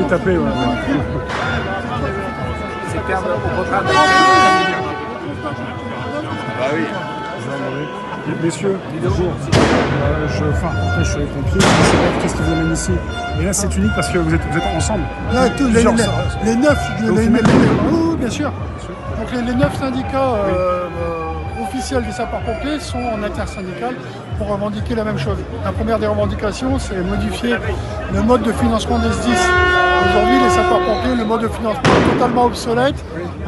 taper. Ouais. C'est perdre au contraire de Bah oui. Messieurs, bonjour. Je fais un reportage sur les pompiers. C'est vrai qu'est-ce qui vous amène ici. Et là, c'est unique parce que vous êtes ensemble. Là, tous les 9, oui, bien sûr. Donc les 9 syndicats officiels des sapeurs-pompiers sont en intersyndical pour revendiquer la même chose. La première des revendications, c'est modifier le mode de financement des SDIS. Aujourd'hui, les sapeurs-pompiers, le mode de financement est totalement obsolète.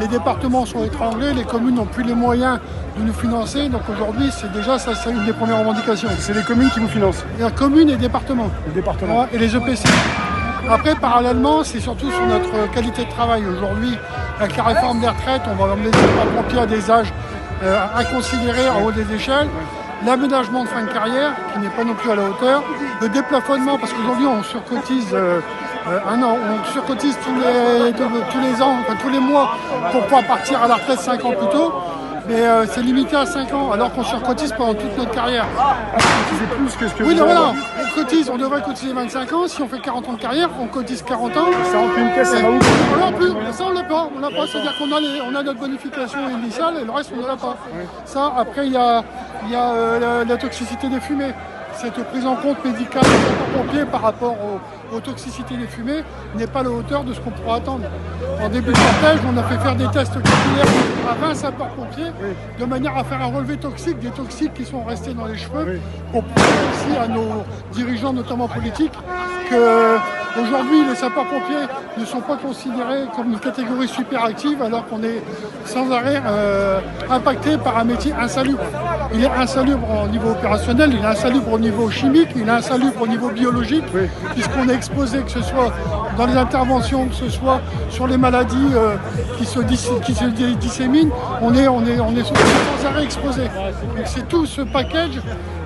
Les départements sont étranglés, les communes n'ont plus les moyens de nous financer. Donc aujourd'hui, c'est déjà ça, c'est une des premières revendications. C'est les communes qui vous financent. La commune et les départements. Les départements. Et les EPC. Après, parallèlement, c'est surtout sur notre qualité de travail. Aujourd'hui, avec la réforme des retraites, on va emmener les sapeurs-pompiers à des âges inconsidérés en haut des échelles. L'aménagement de fin de carrière, qui n'est pas non plus à la hauteur. Le déplafonnement, parce qu'aujourd'hui, on surcotise on surcotise tous les ans, enfin, tous les mois pour pouvoir partir à la retraite 5 ans plus tôt. Mais c'est limité à 5 ans, alors qu'on surcotise pendant toute notre carrière. Cotisez plus que ce que oui, vous non, voilà, on devrait cotiser 25 ans. Si on fait 40 ans de carrière, on cotise 40 ans. Ça remplit une caisse, ça va où? Non plus, ça on l'a pas. On l'a pas, c'est-à-dire qu'on a notre bonification initiale et le reste on ne l'a pas. Oui. Ça, après, il y a la toxicité des fumées. Cette prise en compte médicale des sapeurs-pompiers par rapport aux toxicités des fumées n'est pas à la hauteur de ce qu'on pourra attendre. En début de cortège, on a fait faire des tests capillaires à 20 sapeurs-pompiers de manière à faire un relevé toxique des toxiques qui sont restés dans les cheveux pour prouver aussi à nos dirigeants, notamment politiques, qu'aujourd'hui les sapeurs-pompiers ne sont pas considérés comme une catégorie super active alors qu'on est sans arrêt impacté par un métier insalubre. Il est insalubre au niveau opérationnel, il est insalubre au niveau chimique, il est insalubre au niveau biologique, puisqu'on est exposé, que ce soit dans les interventions, que ce soit sur les maladies qui se disséminent, on est sans arrêt exposé. Donc c'est tout ce package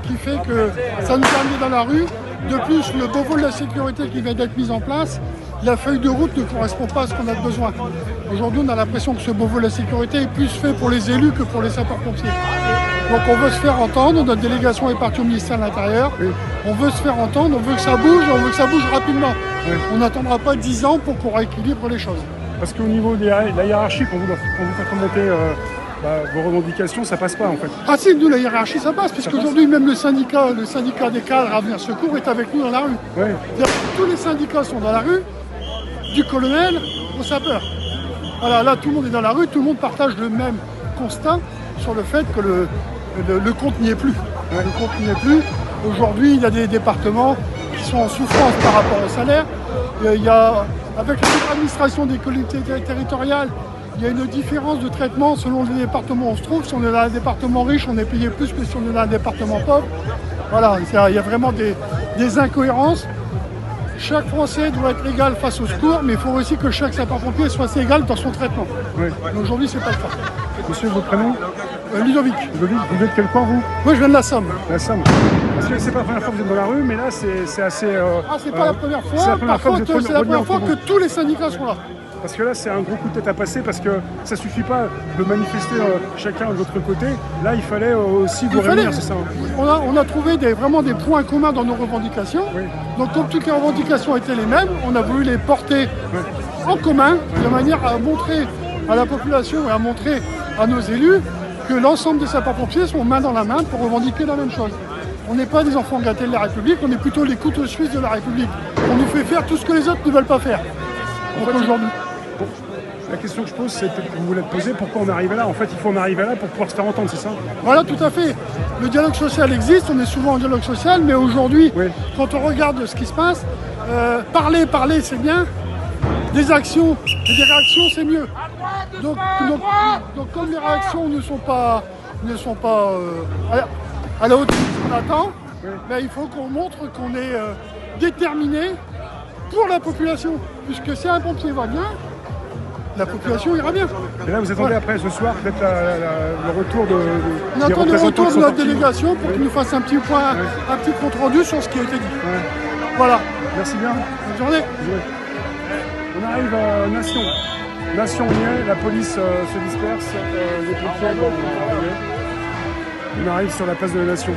qui fait que ça nous a amené dans la rue. De plus, le Beauvau de la sécurité qui vient d'être mis en place, la feuille de route ne correspond pas à ce qu'on a besoin. Aujourd'hui, on a l'impression que ce Beauvau de la sécurité est plus fait pour les élus que pour les sapeurs-pompiers. Donc on veut se faire entendre, notre délégation est partie au ministère de l'Intérieur, on veut se faire entendre, on veut que ça bouge, on veut que ça bouge rapidement. On n'attendra pas 10 ans pour qu'on rééquilibre les choses. Parce qu'au niveau de la hiérarchie, quand vous faites remonter vos revendications, ça passe pas en fait. Ah si, nous la hiérarchie ça passe, puisqu'aujourd'hui même le syndicat des cadres Avenir Secours est avec nous dans la rue. Ouais. Tous les syndicats sont dans la rue, du colonel au sapeur. Voilà, là tout le monde est dans la rue, tout le monde partage le même constat sur le fait que le compte n'y est plus. Le compte n'y est plus. Aujourd'hui, il y a des départements qui sont en souffrance par rapport au salaire. Il y a, avec l'administration des collectivités territoriales, il y a une différence de traitement selon les départements où on se trouve. Si on est dans un département riche, on est payé plus que si on est dans un département pauvre. Voilà, il y a vraiment des incohérences. Chaque Français doit être égal face au secours, mais il faut aussi que chaque sapeur-pompier soit égal dans son traitement. Oui. Aujourd'hui, c'est pas le cas. Monsieur, votre prénom? Ludovic. Ludovic, vous êtes de quel coin, vous? Moi, je viens de la Somme. La Somme. Parce que c'est pas la première fois que vous êtes dans la rue, mais là, c'est assez... c'est pas la première fois. Par contre, c'est la première fois que tous les syndicats sont là. Parce que là, c'est un gros coup de tête à passer, parce que ça suffit pas de manifester chacun de votre côté. Là, il fallait aussi vous réunir, c'est ça? On a trouvé vraiment des points communs dans nos revendications. Oui. Donc, comme toutes les revendications étaient les mêmes, on a voulu les porter en commun, de manière à montrer à la population et à montrer à nos élus que l'ensemble des sapeurs-pompiers sont main dans la main pour revendiquer la même chose. On n'est pas des enfants gâtés de la République, on est plutôt les couteaux suisses de la République. On nous fait faire tout ce que les autres ne veulent pas faire. Donc aujourd'hui. La question que je pose, c'est peut-être que vous voulez poser, pourquoi on est arrivé là? En fait, il faut en arriver là pour pouvoir se faire entendre, c'est ça? Voilà, tout à fait. Le dialogue social existe, on est souvent en dialogue social, mais aujourd'hui, quand on regarde ce qui se passe, parler, c'est bien. Des actions et des réactions, c'est mieux. Donc, comme les réactions ne sont pas à la hauteur de ce qu'on attend, ben, il faut qu'on montre qu'on est déterminé pour la population. Puisque si un pompier va bien, la population ira bien. Et là, vous attendez après ce soir peut-être le retour de on attend le retour de notre délégation pour qu'il nous fasse un petit point, un petit compte rendu sur ce qui a été dit. Voilà. Merci bien. Bonne journée. On arrive à Nation. Nation, on y est, la police se disperse, les pompiers, on arrive sur la place de la Nation.